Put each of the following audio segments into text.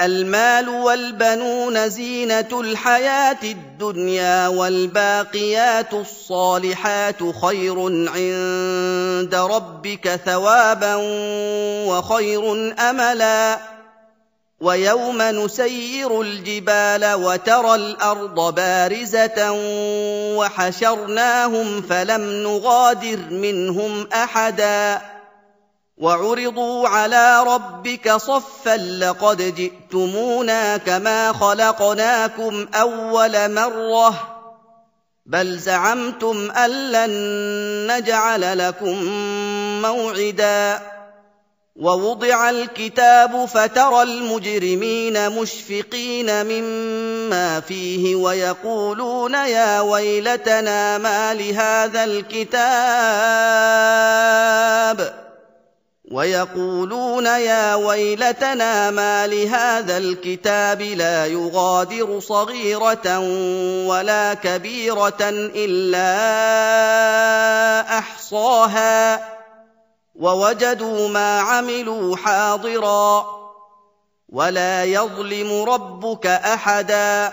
المال والبنون زينة الحياة الدنيا والباقيات الصالحات خير عند ربك ثوابا وخير أملا ويوم نسير الجبال وترى الأرض بارزة وحشرناهم فلم نغادر منهم أحدا وعرضوا على ربك صفا لقد جئتمونا كما خلقناكم أول مرة بل زعمتم أن لن نجعل لكم موعدا ووضع الكتاب فترى المجرمين مشفقين مما فيه ويقولون يا ويلتنا ما لهذا الكتاب لا يغادر صغيرة ولا كبيرة إلا أحصاها ووجدوا ما عملوا حاضرا ولا يظلم ربك أحدا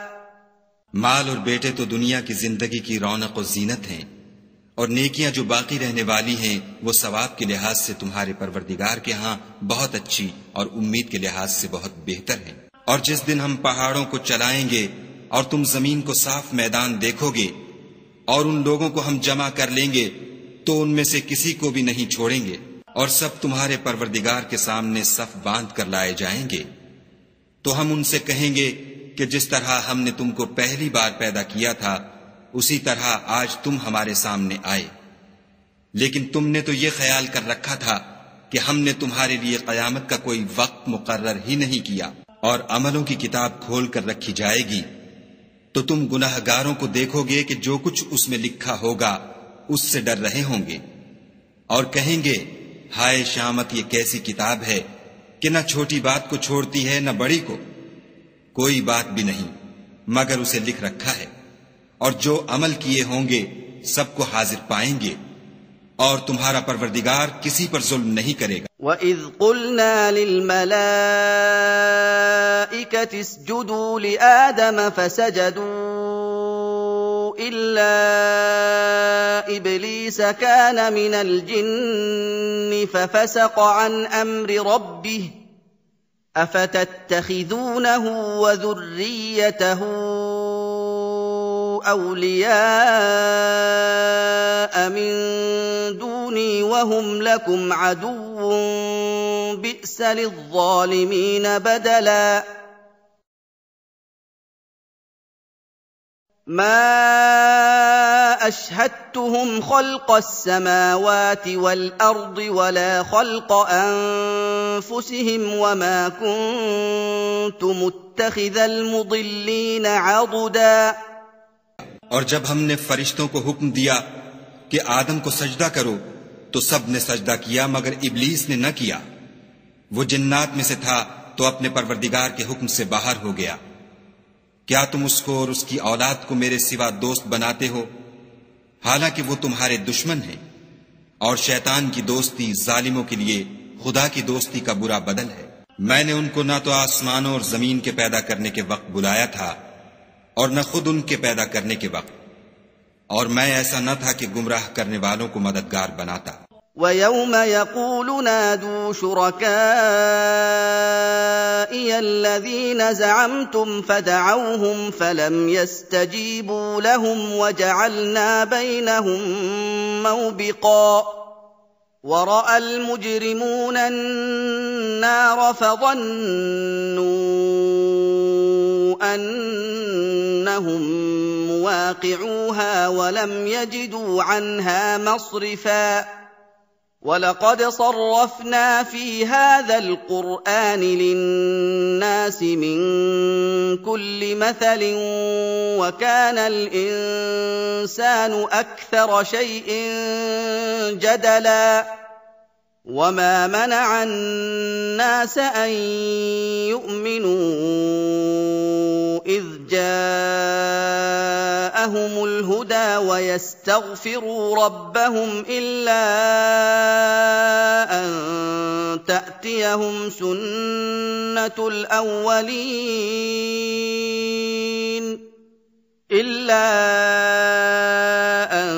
माल और बेटे तो दुनिया की जिंदगी की रौनक और जीनत हैं, और नेकियां जो बाकी रहने वाली हैं वो सवाब के लिहाज से तुम्हारे परवरदिगार के यहाँ बहुत अच्छी और उम्मीद के लिहाज से बहुत बेहतर हैं। और जिस दिन हम पहाड़ों को चलाएंगे और तुम जमीन को साफ मैदान देखोगे और उन लोगों को हम जमा कर लेंगे तो उनमें से किसी को भी नहीं छोड़ेंगे और सब तुम्हारे परवरदिगार के सामने सफ बांध कर लाए जाएंगे। तो हम उनसे कहेंगे कि जिस तरह हमने तुमको पहली बार पैदा किया था उसी तरह आज तुम हमारे सामने आए, लेकिन तुमने तो ये ख्याल कर रखा था कि हमने तुम्हारे लिए कयामत का कोई वक्त मुकर्रर ही नहीं किया और अमलों की किताब खोल कर रखी जाएगी तो तुम गुनाहगारों को देखोगे कि जो कुछ उसमें लिखा होगा उससे डर रहे होंगे और कहेंगे हाय शामत, ये कैसी किताब है कि न छोटी बात को छोड़ती है न बड़ी को, कोई बात भी नहीं मगर उसे लिख रखा है और जो अमल किए होंगे सबको हाजिर पाएंगे और तुम्हारा परवरदिगार किसी पर जुल्म नहीं करेगा। وَإِذْ قُلْنَا لِلْمَلَائِكَةِ اسْجُدُوا لِآدَمَ فَسَجَدُوا إِلَّا إِبْلِيسَ كَانَ مِنَ الْجِنِّ فَفَسَقَ عَنْ أَمْرِ رَبِّهِ أَفَتَتَّخِذُونَهُ وَذُرِّيَّتَهُ أَوْلِيَاءَ مِن دُونِي وَهُمْ لَكُمْ عَدُوٌّ بِئْسَ لِلظَّالِمِينَ بَدَلًا مَا أَشْهَدتُّهُمْ خَلْقَ السَّمَاوَاتِ وَالْأَرْضِ وَلَا خَلْقَ أَنفُسِهِمْ وَمَا كُنتُ مُتَّخِذَ الْمُضِلِّينَ عَضُدًا। और जब हमने फरिश्तों को हुक्म दिया कि आदम को सजदा करो तो सब ने सजदा किया मगर इब्लीस ने न किया। वो जिन्नात में से था तो अपने परवरदिगार के हुक्म से बाहर हो गया। क्या तुम उसको और उसकी औलाद को मेरे सिवा दोस्त बनाते हो, हालांकि वो तुम्हारे दुश्मन हैं, और शैतान की दोस्ती जालिमों के लिए खुदा की दोस्ती का बुरा बदल है। मैंने उनको न तो आसमानों और जमीन के पैदा करने के वक्त बुलाया था और न खुद उनके पैदा करने के वक्त, और मैं ऐसा न था कि गुमराह करने वालों को मददगार बनाता। وَيَوْمَ يَقُولُ نَادُوا شُرَكَائِيَ الَّذِينَ زَعَمْتُمْ فَدَعَوْهُمْ فَلَمْ يَسْتَجِيبُوا لَهُمْ وَجَعَلْنَا بَيْنَهُم مَّوْبِقًا وَرَأَى الْمُجْرِمُونَ النَّارَ فَظَنُّوا أَنَّهُم مُّوَاقِعُوهَا وَلَمْ يَجِدُوا عَنْهَا مَصْرِفًا وَلَقَدْ صَرَّفْنَا فِي هَذَا الْقُرْآنِ لِلنَّاسِ مِنْ كُلِّ مَثَلٍ وَكَانَ الْإِنسَانُ أَكْثَرَ شَيْءٍ جَدَلًا وَمَا مَنَعَ النَّاسَ أَن يُؤْمِنُوا إِذْ جَاءَهُمُ الْهُدَىٰ وَيَسْتَغْفِرُوا رَبَّهُمْ إِلَّا أَن تَأْتِيَهُمُ يأتيهم سنة الأولين إلا أن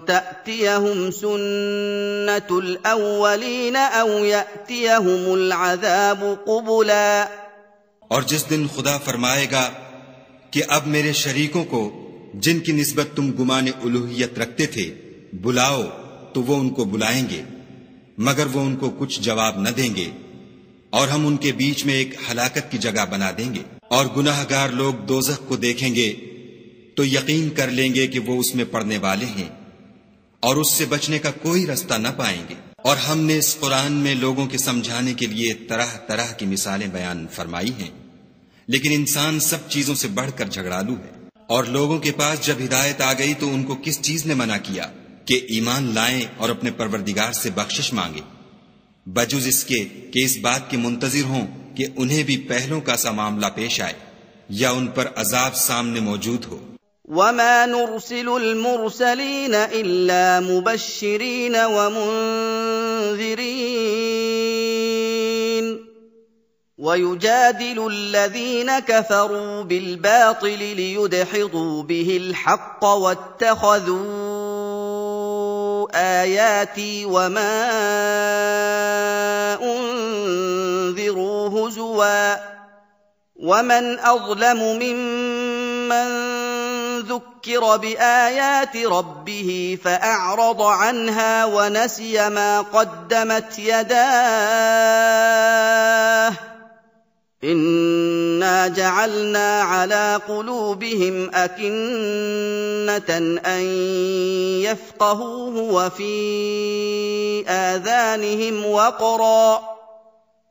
تأتيهم سنة الأولين أو يأتيهم العذاب قبلا. और जिस दिन खुदा फरमाएगा कि अब मेरे शरीकों को जिनकी निस्बत तुम गुमाने उलूहियत रखते थे बुलाओ, तो वो उनको बुलाएंगे मगर वो उनको कुछ जवाब न देंगे, और हम उनके बीच में एक हलाकत की जगह बना देंगे। और गुनाहगार लोग दोज़ख को देखेंगे तो यकीन कर लेंगे कि वो उसमें पड़ने वाले हैं और उससे बचने का कोई रास्ता न पाएंगे। और हमने इस कुरान में लोगों के समझाने के लिए तरह तरह की मिसालें बयान फरमाई हैं, लेकिन इंसान सब चीजों से बढ़कर झगड़ालू है। और लोगों के पास जब हिदायत आ गई तो उनको किस चीज ने मना किया कि ईमान लाएं और अपने परवरदिगार से बख्शिश मांगे, बजुज इसके कि इस बात के मुंतजिर हों कि उन्हें भी पहलों का सा मामला पेश आए या उन पर अजाब सामने मौजूद हो। वमा नुरसिलुल मुरसलीन इल्ला मुबश्शिरीन व मुंज़िरीन वयुजादिलु الذين كفروا بالباطل ليدحضوا به الحق واتخذوا آياتي وما أنذروا هزوا ومن أظلم ممن ذكر بآيات ربه فأعرض عنها ونسي ما قدمت يداه إنا جعلنا على قلوبهم أكنة أن يفقهوه وفي آذانهم وقرا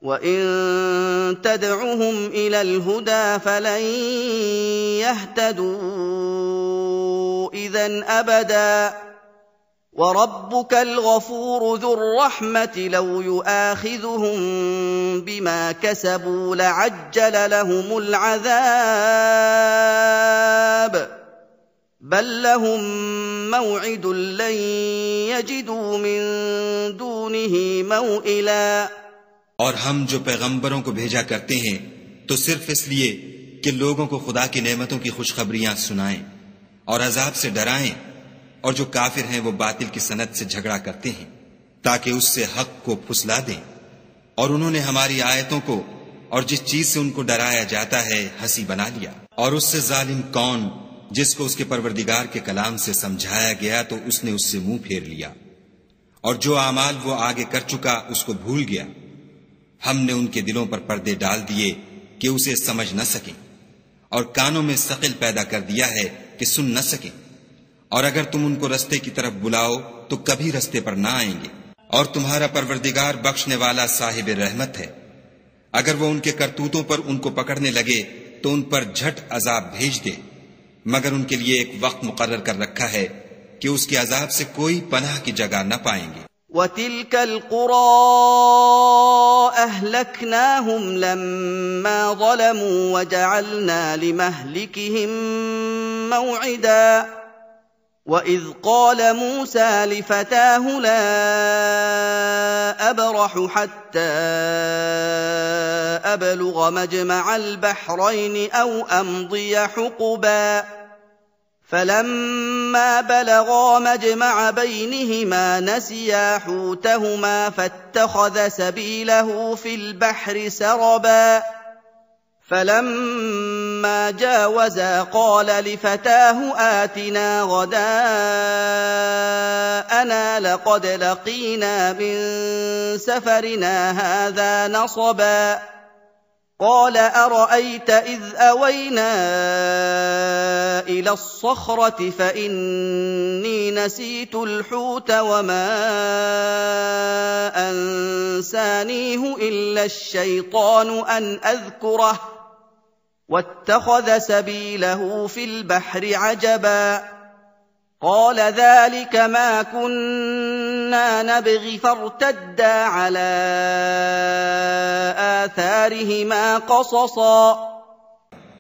وإن تدعهم إلى الهدى فلن يهتدوا إذن أبدا وربك الغفور ذو الرحمة لو يؤاخذهم بما كسبوا لعجل لهم العذاب بل لهم موعد لن يجدوا من دونه موئلا। और हम जो पैगंबरों को भेजा करते हैं तो सिर्फ इसलिए कि लोगों को खुदा की नेमतों की खुशखबरियां सुनाएं और अजाब से डराएं, और जो काफिर हैं वो बातिल की सनत से झगड़ा करते हैं ताकि उससे हक को फुसला दें। और उन्होंने हमारी आयतों को और जिस चीज से उनको डराया जाता है हंसी बना लिया। और उससे जालिम कौन जिसको उसके परवरदिगार के कलाम से समझाया गया तो उसने उससे मुंह फेर लिया, और जो आमाल वो आगे कर चुका उसको भूल गया। हमने उनके दिलों पर पर्दे डाल दिए कि उसे समझ न सकें, और कानों में सकिल पैदा कर दिया है कि सुन न सकें। और अगर तुम उनको रस्ते की तरफ बुलाओ तो कभी रस्ते पर ना आएंगे। और तुम्हारा परवरदिगार बख्शने वाला साहिब रहमत है। अगर वो उनके करतूतों पर उनको पकड़ने लगे तो उन पर झट अजाब भेज दे, मगर उनके लिए एक वक्त मुकर्रर कर रखा है कि उसके अजाब से कोई पनाह की जगह न पाएंगे। वतिल्कल क़ुरा अहलकनाहुम लम्मा ज़लमू वजअलना लिमहलिकिहिम मौइदा वइज़ क़ाल मूसा लिफ़ताहु ला अबरहु हत्ता अबलुग मजमअल बहरैन औ अमदिय हुक़बा فلما بلغا مجمع بينهما نسيا حوتهما فاتخذ سبيله في البحر سربا فلما جاوزا قال لفتاه آتنا غداءنا لقد لقينا من سفرنا هذا نصبا قال أرأيت إذ أوينا إلى الصخرة فإني نسيت الحوت وما أنسانيه إلا الشيطان أن أذكره واتخذ سبيله في البحر عجبا قال ذلك ما كنا نبغي فارتدا على آثارهما قصصا।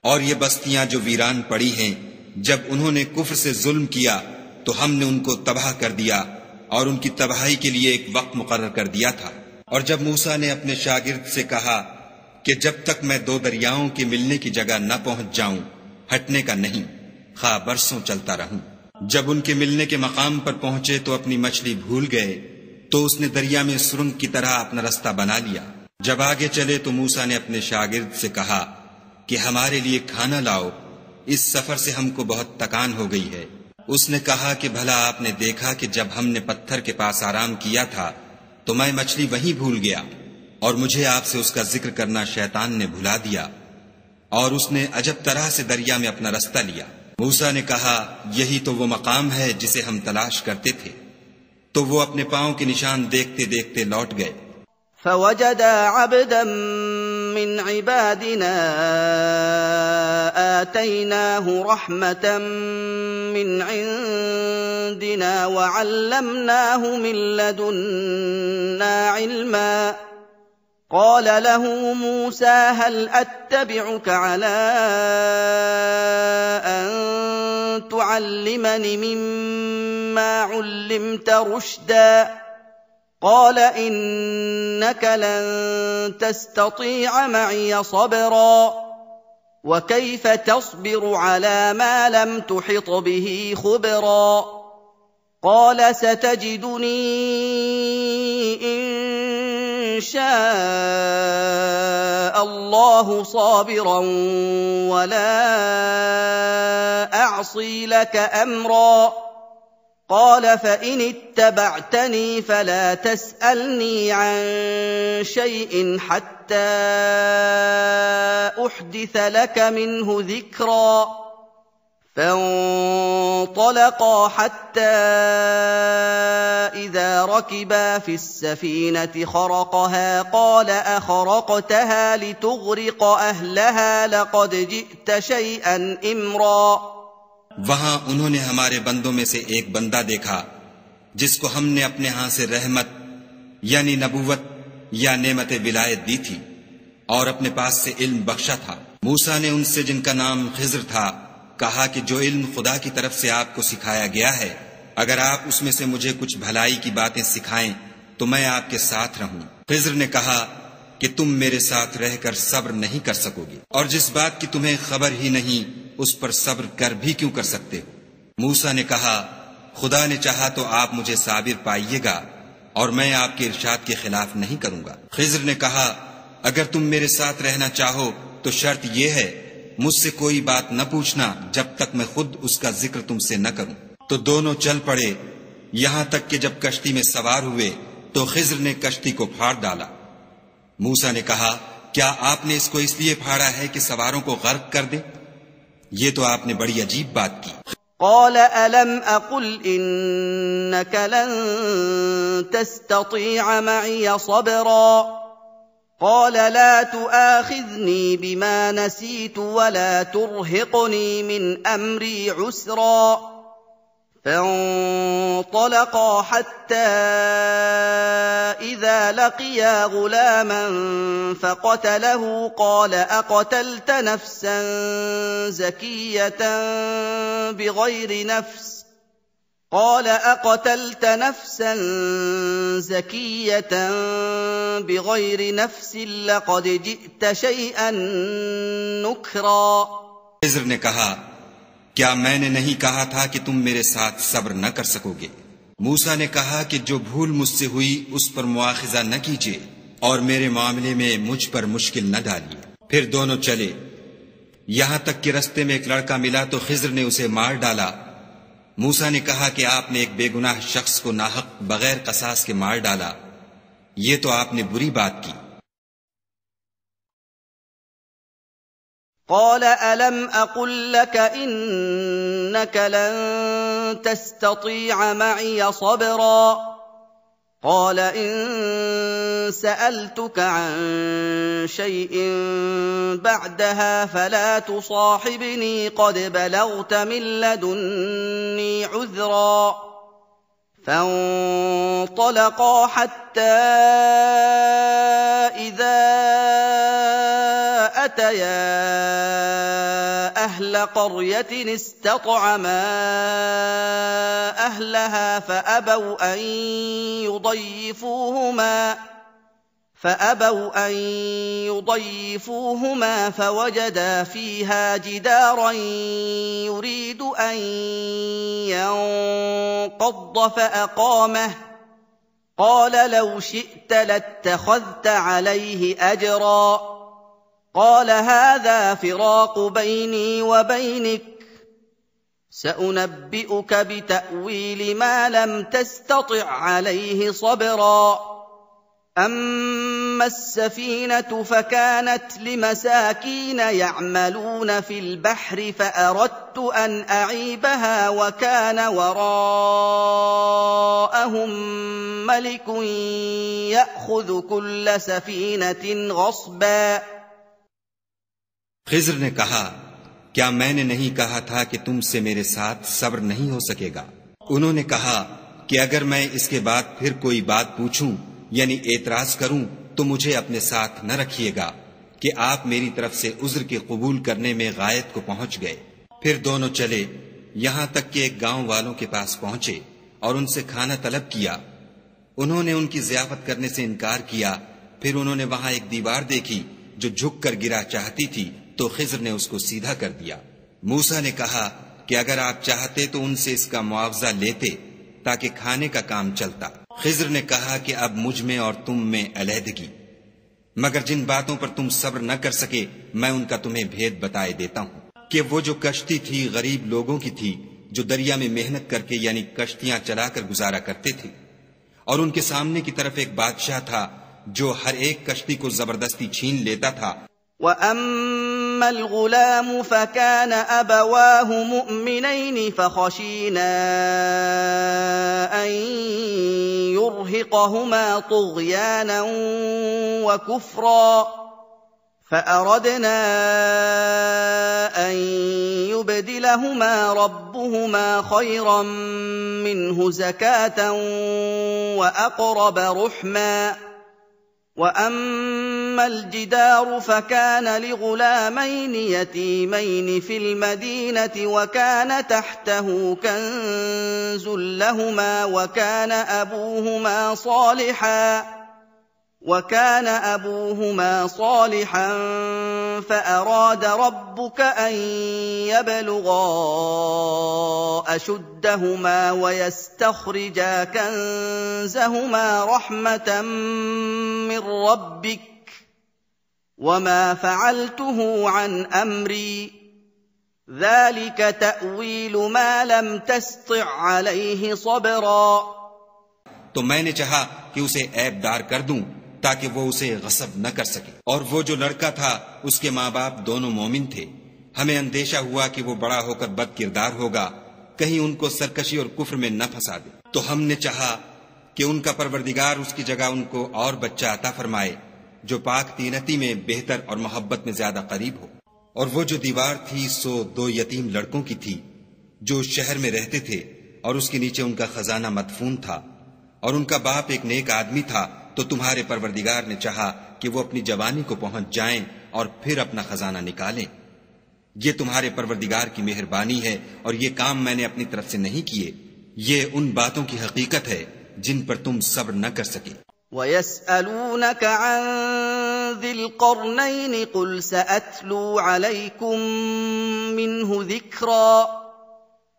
और ये बस्तियां जो वीरान पड़ी हैं, जब उन्होंने कुफ्र से जुल्म किया तो हमने उनको तबाह कर दिया और उनकी तबाही के लिए एक वक्त मुकर्रर कर दिया था। और जब मूसा ने अपने शागिर्द से कहा कि जब तक मैं दो दरियाओं के मिलने की जगह न पहुंच जाऊं, हटने का नहीं, खा बरसों चलता रहूं। जब उनके मिलने के मकाम पर पहुंचे तो अपनी मछली भूल गए, तो उसने दरिया में सुरंग की तरह अपना रास्ता बना लिया। जब आगे चले तो मूसा ने अपने शागिर्द से कहा कि हमारे लिए खाना लाओ, इस सफर से हमको बहुत थकान हो गई है। उसने कहा कि भला आपने देखा कि जब हमने पत्थर के पास आराम किया था तो मैं मछली वहीं भूल गया और मुझे आपसे उसका जिक्र करना शैतान ने भुला दिया और उसने अजब तरह से दरिया में अपना रास्ता लिया। मूसा ने कहा, यही तो वो मकाम है जिसे हम तलाश करते थे। तो वो अपने पांव के निशान देखते देखते लौट गए। फवजदा अब्दन मिन इबादिना आतैनाहु रहमतन मिन इंदिना वअल्लमनाहु मिन लदुन्ना इल्मा। قال له موسى هل أتبعك على أن تعلمني مما علمت رشدا قال إنك لن تستطيع معي صبرا وكيف تصبر على ما لم تحط به خبرا قال ستجدني إن شاء الله صابرا ولا أعصي لك أمرا قال فإن اتبعتني فلا تسألني عن شيء حتى أحدث لك منه ذكرا فانطلقا حتى إذا ركبا في السفينة خرقها قال أخرقتها لتغرق أهلها لقد جئت شيئا إمرا। वहां उन्होंने हमारे बंदों में से एक बंदा देखा जिसको हमने अपने हाथ से रहमत यानी नबूवत या नेमत विलायत दी थी और अपने पास से इल्म बख्शा था। मूसा ने उनसे जिनका नाम खिज्र था कहा कि जो इल्म खुदा की तरफ से आपको सिखाया गया है, अगर आप उसमें से मुझे कुछ भलाई की बातें सिखाएं तो मैं आपके साथ रहूं। खिज्र ने कहा कि तुम मेरे साथ रहकर सब्र नहीं कर सकोगे और जिस बात की तुम्हें खबर ही नहीं उस पर सब्र कर भी क्यों कर सकते हो। मूसा ने कहा, खुदा ने चाहा तो आप मुझे साबिर पाइएगा और मैं आपके इरशाद के खिलाफ नहीं करूंगा। खिज्र ने कहा, अगर तुम मेरे साथ रहना चाहो तो शर्त यह है मुझसे कोई बात न पूछना जब तक मैं खुद उसका जिक्र तुमसे न करूं। तो दोनों चल पड़े, यहां तक कि जब कश्ती में सवार हुए तो खिज्र ने कश्ती को फाड़ डाला। मूसा ने कहा, क्या आपने इसको इसलिए फाड़ा है कि सवारों को गर्क कर दे? ये तो आपने बड़ी अजीब बात की। قال ألم أقل إنك لن تستطيع معي صبرا قال لا تؤاخذني بما نسيت ولا ترهقني من أمري عسرا فانطلقا حتى إذا لقيا غلاما فقتله قال أقتلت نفسا زكية بغير نفس قال أقتلت نفسا زكية بغير نفس لقد جئت شيئا نكرا। खिज्र ने कहा, क्या मैंने नहीं कहा था कि तुम मेरे साथ सब्र न कर सकोगे? मूसा ने कहा कि जो भूल मुझसे हुई उस पर मुआखिजा न कीजिए और मेरे मामले में मुझ पर मुश्किल न डालिए। फिर दोनों चले, यहां तक कि रास्ते में एक लड़का मिला तो खिज्र ने उसे मार डाला। मूसा ने कहा कि आपने एक बेगुनाह शख्स को नाहक बगैर कसास के मार डाला, ये तो आपने बुरी बात की। قال ألم أقل لك إنك لن تستطيع معي صبرا قال إن سألتك عن شيء بعدها فلا تصاحبني قد بلغت من لدني عذرا فانطلقا حتى إذا أتيا أهل قرية استطعما أهلها فأبوا أن فأبوا أن يضيفوهما فوجدا فيها جدارا يريد أن ينقض فأقامه قال لو شئت لاتخذت عليه أجرا قال هذا فراق بيني وبينك سأنبئك بتأويل ما لم تستطع عليه صبرا أما السفينة فكانت لمساكين يعملون في البحر فأردت أن أعيبها وكان وراءهم ملك يأخذ كل سفينة غصبا खिज्र ने कहा, क्या मैंने नहीं कहा था कि तुमसे मेरे साथ सब्र नहीं हो सकेगा? उन्होंने कहा कि अगर मैं इसके बाद फिर कोई बात पूछूं यानी एतराज करूं तो मुझे अपने साथ न रखिएगा कि आप मेरी तरफ से उज्र के कबूल करने में गायत को पहुंच गए। फिर दोनों चले, यहां तक कि एक गांव वालों के पास पहुंचे और उनसे खाना तलब किया। उन्होंने उनकी ज़ियाफत करने से इनकार किया। फिर उन्होंने वहां एक दीवार देखी जो झुककर गिरा चाहती थी, तो खिज्र ने उसको सीधा कर दिया। मूसा ने कहा कि अगर आप चाहते तो उनसे इसका मुआवजा लेते ताकि खाने का काम चलता। खिज्र ने कहा कि अब मुझ में और तुम में अलहदगी, मगर जिन बातों पर तुम सब्र न कर सके मैं उनका तुम्हें भेद बताए देता हूं कि वो जो कश्ती थी गरीब लोगों की थी जो दरिया में मेहनत करके यानी कश्तियां चलाकर गुजारा करते थे, और उनके सामने की तरफ एक बादशाह था जो हर एक कश्ती को जबरदस्ती छीन लेता था। وَأَمَّا الْغُلَامُ فَكَانَ أَبَوَاهُ مُؤْمِنَيْنِ فَخَشِينَا أَن يُرْهِقَهُمَا طُغْيَانًا وَكُفْرًا فَأَرَدْنَا أَن يُبْدِلَهُمَا رَبُّهُمَا خَيْرًا مِّنْهُ زَكَاةً وَأَقْرَبَ رُحْمًا وَأَمَّا الْجِدَارُ فَكَانَ لِغُلَامَيْنِ يَتِيمَيْنِ فِي الْمَدِينَةِ وَكَانَ تَحْتَهُ كَنزٌ لَّهُمَا وَكَانَ أَبُوهُمَا صَالِحًا فَأَرَادَ رَبُّكَ أَن يَبْلُغَا أَشُدَّهُمَا وَيَسْتَخْرِجَا كَنزَهُمَا رَحْمَةً مِّن رَّبِّكَ وَمَا فَعَلْتُهُ عَنْ أَمْرِي ذَلِكَ تَأْوِيلُ مَا لَمْ تَسْطِع عَلَيْهِ صَبْرًا। तो मैंने चाहा कि उसे ऐबदार कर दूं ताकि वो उसे गसब न कर सके। और वो जो लड़का था उसके माँ बाप दोनों मोमिन थे। हमें अंदेशा हुआ कि वो बड़ा होकर बद किरदार होगा, कहीं उनको सरकशी और कुफ्र में न फंसा दे। तो हमने चाहा कि उनका परवरदिगार उसकी जगह उनको और बच्चा अता फरमाए जो पाक तीनती में बेहतर और मोहब्बत में ज्यादा करीब हो। और वो जो दीवार थी सो 2 यतीम लड़कों की थी जो शहर में रहते थे और उसके नीचे उनका खजाना मदफून था, और उनका बाप एक नेक आदमी था। तो तुम्हारे परवरदिगार ने चाहा कि वो अपनी जवानी को पहुंच जाएं और फिर अपना खजाना निकालें। ये तुम्हारे परवरदिगार की मेहरबानी है और ये काम मैंने अपनी तरफ से नहीं किए। ये उन बातों की हकीकत है जिन पर तुम सब्र न कर सके। وَيَسْأَلُونَكَ عَن ذِي الْقَرْنَيْنِ قُلْ سَأَتْلُو عَلَيْكُم مِّنْهُ ذِكْرًا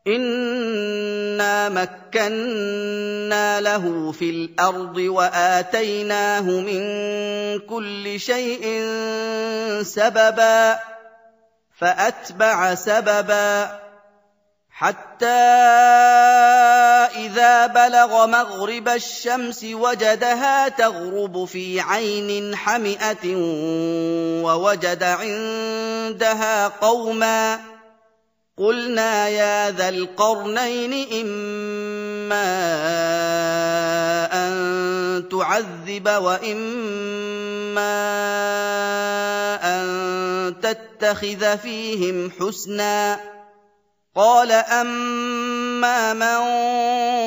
إِنَّا مَكَّنَّا لَهُ فِي الْأَرْضِ وَآتَيْنَاهُ مِن كُلِّ شَيْءٍ سَبَبًا فَأَتْبَعَ سَبَبًا حَتَّى إِذَا بَلَغَ مَغْرِبَ الشَّمْسِ وَجَدَهَا تَغْرُبُ فِي عَيْنٍ حَمِئَةٍ وَوَجَدَ عِندَهَا قَوْمًا قُلْنَا يَا ذَا الْقَرْنَيْنِ إِمَّا أَن تُعَذِّبَ وَإِمَّا أَن تَتَّخِذَ فِيهِمْ حُسْنًا قَالَ أَمَّا مَن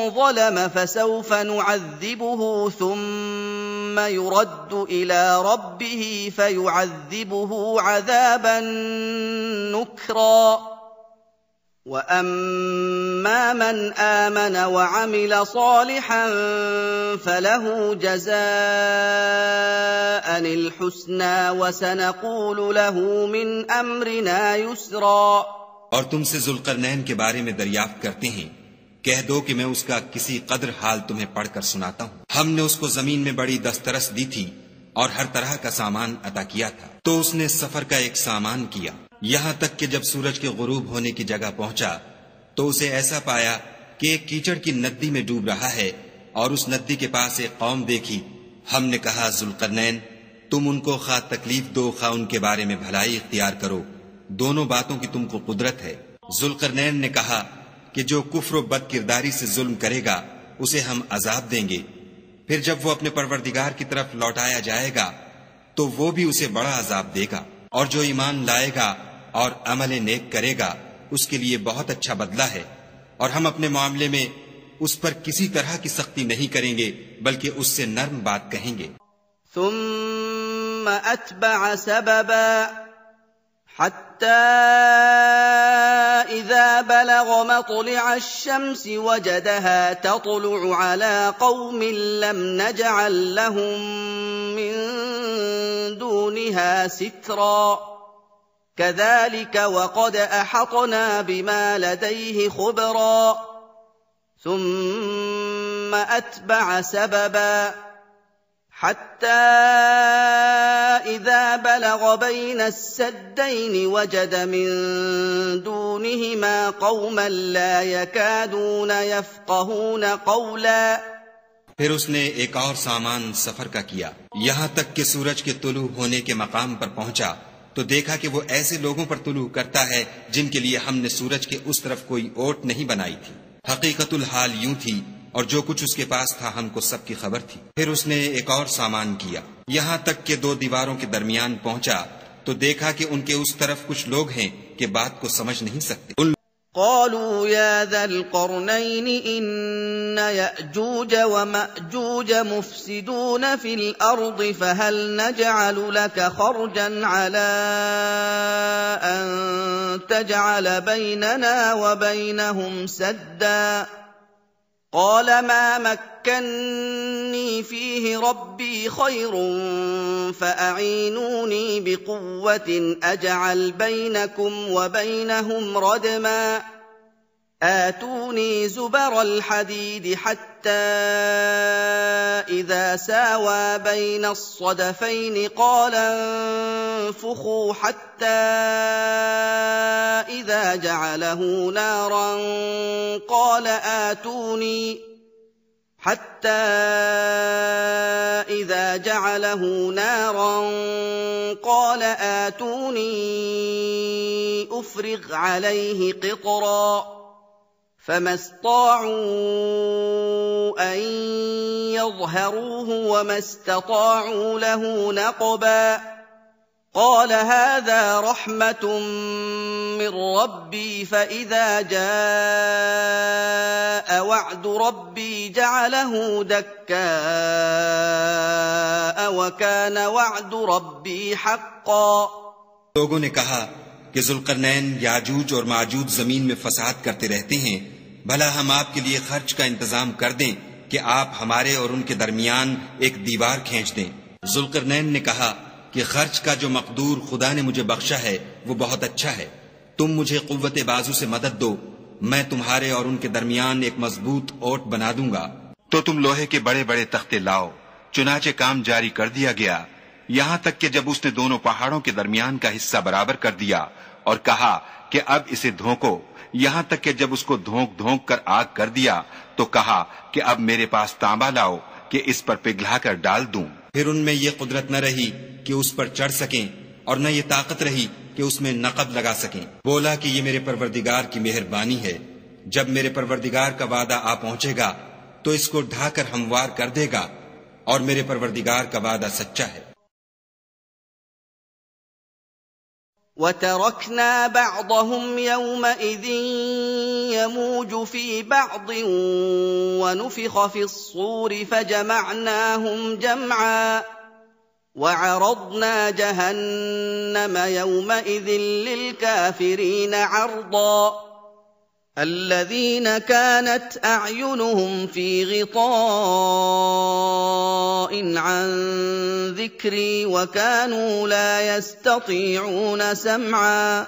ظَلَمَ فَسَوْفَ نُعَذِّبُهُ ثُمَّ يُرَدُّ إِلَىٰ رَبِّهِ فَيُعَذِّبُهُ عَذَابًا نُكْرًا وَأَمَّا مَنْ آمَنَ وَعَمِلَ صَالِحًا فَلَهُ جَزَاءً الْحُسْنَىٰ وَسَنَقُولُ لَهُ مِنْ أَمْرِنَا يُسْرًا। और तुमसे जुल्करनैन के बारे में दरियाफ्त करते हैं, कह दो कि मैं उसका किसी कदर हाल तुम्हें पढ़कर सुनाता हूँ। हमने उसको जमीन में बड़ी दस्तरस दी थी और हर तरह का सामान अता किया था, तो उसने सफर का एक सामान किया, यहाँ तक कि जब सूरज के गुरूब होने की जगह पहुंचा तो उसे ऐसा पाया कि एक कीचड़ की नदी में डूब रहा है और उस नदी के पास एक कौम देखी। हमने कहा, जुल्करनैन, तुम उनको खा तकलीफ दो खा उनके बारे में भलाई इख्तियार करो, दोनों बातों की तुमको कुदरत है। जुल्करनैन ने कहा कि जो कुफ्र व बदकिरदारी से जुल्म करेगा उसे हम अजाब देंगे, फिर जब वो अपने परवरदिगार की तरफ लौटाया जाएगा तो वो भी उसे बड़ा अजाब देगा, और जो ईमान लाएगा और अमल नेक करेगा उसके लिए बहुत अच्छा बदला है। और हम अपने मामले में उस पर किसी तरह की सख्ती नहीं करेंगे बल्कि उससे नर्म बात कहेंगे। ثُمَّ أَتْبَعَ سَبَبًا حَتَّى إِذَا بَلَغَ مَطْلِعَ الشَّمْسِ وَجَدَهَا تَطْلُعُ عَلَىٰ قَوْمٍ لَّمْ نَجْعَل لَّهُم مِّن دُونِهَا سِتْرًا كَذَٰلِكَ وَقَدْ أَحَطْنَا بِمَا لَدَيْهِ خُبْرًا ثُمَّ أَتْبَعَ سَبَبًا حَتَّىٰ إِذَا بَلَغَ بَيْنَ السَّدَّيْنِ وَجَدَ مِن دُونِهِمَا قَوْمًا لَّا يَكَادُونَ يَفْقَهُونَ قَوْلًا। फिर उसने एक और सामान सफर का किया, यहाँ तक कि सूरज के तुलू होने के मकाम पर पहुंचा तो देखा कि वो ऐसे लोगों पर तुलू करता है जिनके लिए हमने सूरज के उस तरफ कोई ओट नहीं बनाई थी। हकीकतुल हाल यूं थी और जो कुछ उसके पास था हमको सबकी खबर थी। फिर उसने एक और सामान किया, यहाँ तक कि दो दीवारों के दरमियान पहुंचा तो देखा कि उनके उस तरफ कुछ लोग हैं कि बात को समझ नहीं सकते। قالوا يا ذا القرنين إن يأجوج ومأجوج مفسدون في الأرض فهل نجعل لك خرجا على أن تجعل بيننا وبينهم سدا قال ما مكني فيه ربي خير فأعينوني بقوة أجعل بينكم وبينهم ردما آتوني زبر الحديد حتى إذا ساوى بين الصدفين قال انفخوا حتى إذا جعله نارا قال آتوني أفرغ عليه قطرا فما استطاعوا أن يظهروه وما استطاعوا له نقبا قال هذا رحمة من ربي فإذا جاء وعد ربي جعله دكاء وكان وعد ربي حقا। लोगों ने कहा कि जुल्करनैन याजूज और माजूज जमीन में फसाद करते रहते हैं, भला हम आपके लिए खर्च का इंतजाम कर दें कि आप हमारे और उनके दरमियान एक दीवार खींच दें। जुल्करनैन ने कहा कि खर्च का जो मकदूर खुदा ने मुझे बख्शा है वो बहुत अच्छा है, तुम मुझे कुव्वत बाजू से मदद दो, मैं तुम्हारे और उनके दरमियान एक मजबूत ओट बना दूंगा। तो तुम लोहे के बड़े बड़े तख्ते लाओ। चुनाचे काम जारी कर दिया गया, यहाँ तक कि जब उसने दोनों पहाड़ों के दरमियान का हिस्सा बराबर कर दिया और कहा कि अब इसे धोंको, यहाँ तक कि जब उसको धोंक धोंक कर आग कर दिया तो कहा कि अब मेरे पास तांबा लाओ कि इस पर पिघला कर डाल दूं। फिर उनमें ये कुदरत न रही कि उस पर चढ़ सकें और न ये ताकत रही कि उसमें नकब लगा सकें। बोला कि ये मेरे परवरदिगार की मेहरबानी है, जब मेरे परवरदिगार का वादा आ पहुंचेगा तो इसको ढाकर हमवार कर देगा और मेरे परवरदिगार का वादा सच्चा है। وَتَرَكْنَا بَعْضَهُمْ يَوْمَئِذٍ يَمُوجُ فِي بَعْضٍ وَنُفِخَ فِي الصُّورِ فَجَمَعْنَاهُمْ جَمْعًا وَعَرَضْنَا جَهَنَّمَ يَوْمَئِذٍ لِّلْكَافِرِينَ عَرْضًا الذين كانت أعينهم في غطاء عن ذكري وكانوا لا يستطيعون سمعا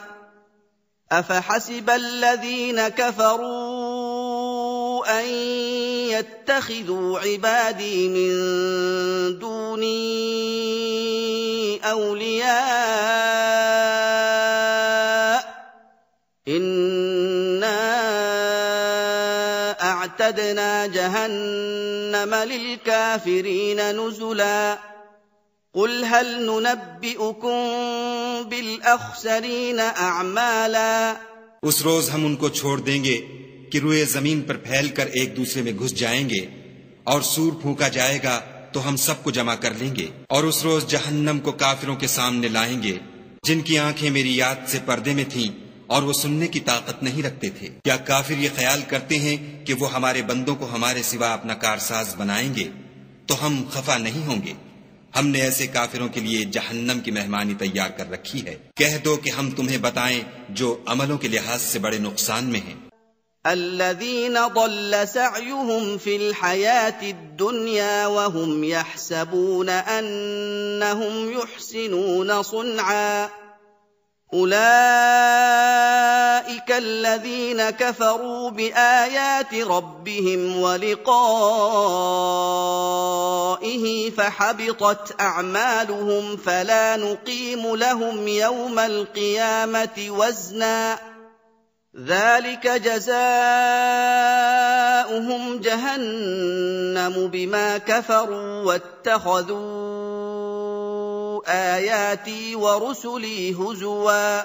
أفحسب الذين كفروا أن يتخذوا عبادي من دوني أولياء إنا أعتدنا جهنم للكافرين نزلا قل هل ننبئكم بالأخسرين أعمالا उस रोज हम उनको छोड़ देंगे कि रुए जमीन पर फैलकर एक दूसरे में घुस जाएंगे और सूर फूंका जाएगा तो हम सबको जमा कर लेंगे। और उस रोज जहन्नम को काफिरों के सामने लाएंगे जिनकी आंखें मेरी याद से पर्दे में थीं और वो सुनने की ताकत नहीं रखते थे। क्या काफिर ये ख्याल करते हैं कि वो हमारे बंदों को हमारे सिवा अपना कारसाज बनाएंगे? तो हम खफा नहीं होंगे। हमने ऐसे काफिरों के लिए जहन्नम की मेहमानी तैयार कर रखी है। कह दो कि हम तुम्हें बताएं जो अमलों के लिहाज से बड़े नुकसान में हैं। الذين ضل سعيهم في الحياة الدنيا وهم يحسبون أنهم يحسنون صنعا أولئك الذين كفروا بآيات ربهم ولقائه فحبطت أعمالهم فلا نقيم لهم يوم القيامة وزنا ذلك جزاؤهم جهنم بما كفروا واتخذوا آياتي ورسلي هزوا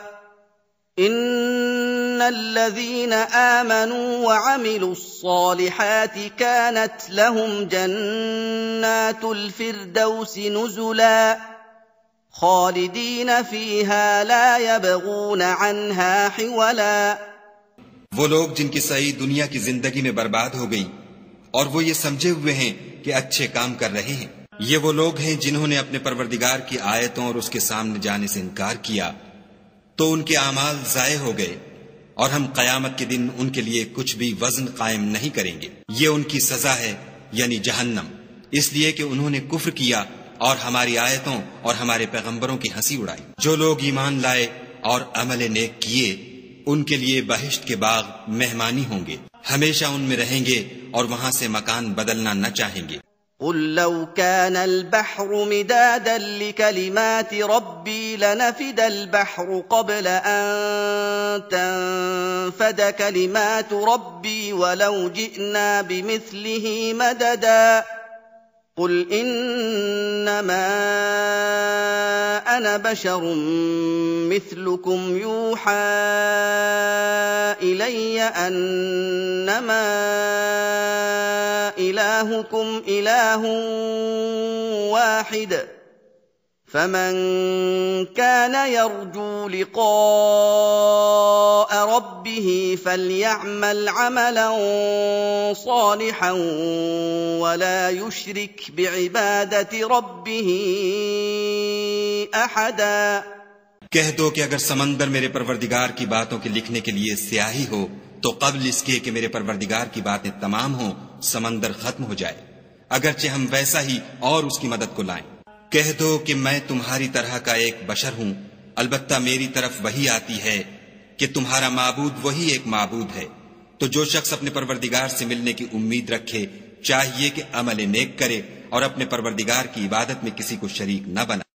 إن الذين آمنوا وعملوا الصالحات كانت لهم جنات الفردوس نزلا خالدين فيها لا يبغون عنها حولا वो लोग जिनकी सही दुनिया की जिंदगी में बर्बाद हो गई और वो ये समझे हुए हैं कि अच्छे काम कर रहे हैं, ये वो लोग हैं जिन्होंने अपने परवरदिगार की आयतों और उसके सामने जाने से इनकार किया तो उनके आमाल जाये हो गए और हम कयामत के दिन उनके लिए कुछ भी वजन कायम नहीं करेंगे। ये उनकी सजा है यानी जहन्नम, इसलिए कि उन्होंने कुफ्र किया और हमारी आयतों और हमारे पैगंबरों की हंसी उड़ाई। जो लोग ईमान लाए और अमल नेक किए उनके लिए बहिश्त के बाग मेहमानी होंगे, हमेशा उनमें रहेंगे और वहां से मकान बदलना न चाहेंगे। قل لو كان البحر مدادا لكلمات ربي لنفد البحر قبل أن تنفد كلمات ربي ولو جئنا بمثله مددا قل إنما أنا بشر مثلكم يوحى إلي أنما إلهكم إله واحد فمن كان يرجو لقاء ربه فليعمل عملا صالحا ولا يشرك بعبادة ربه أحدا कह दो कि अगर समंदर मेरे परवरदिगार की बातों के लिखने के लिए स्याही हो तो कब्ल इसके कि मेरे परवरदिगार की बातें तमाम हो समंदर खत्म हो जाए, अगरचे हम वैसा ही और उसकी मदद को लाएं। कह दो कि मैं तुम्हारी तरह का एक बशर हूं, अलबत्ता मेरी तरफ वही आती है कि तुम्हारा माबूद वही एक माबूद है। तो जो शख्स अपने परवरदिगार से मिलने की उम्मीद रखे चाहिए कि अमल नेक करे और अपने परवरदिगार की इबादत में किसी को शरीक न बनाए।